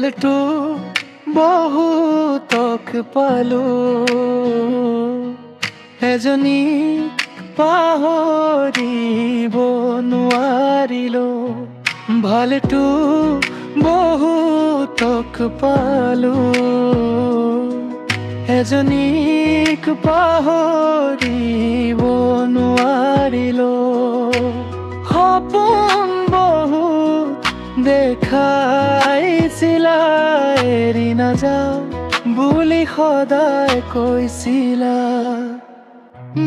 ভালটো বহুতক পালো, এজনী পাহৰিব নোৱাৰিলো। ভালটো বহুতক পালো, এজনীক পাহৰিব নোৱাৰিলো। সপোন বহুত দেখাইছিলা, এৰি নাযাওঁ বুলি সদায় কৈছিলা।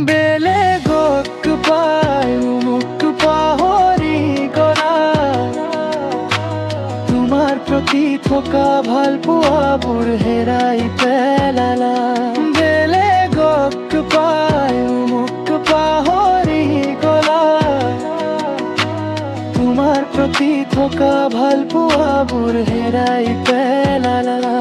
বেলেগক পাই মোক পাহৰি গলা, তোমাৰ প্ৰতি থকা ভাল পোৱাবোৰ হেৰাই পেলালা। বেলেগক পাই মোক পাহৰি গলা, তোমাৰ প্ৰতি থকা ভাল পোৱাবোৰ হেৰাই পেলালা।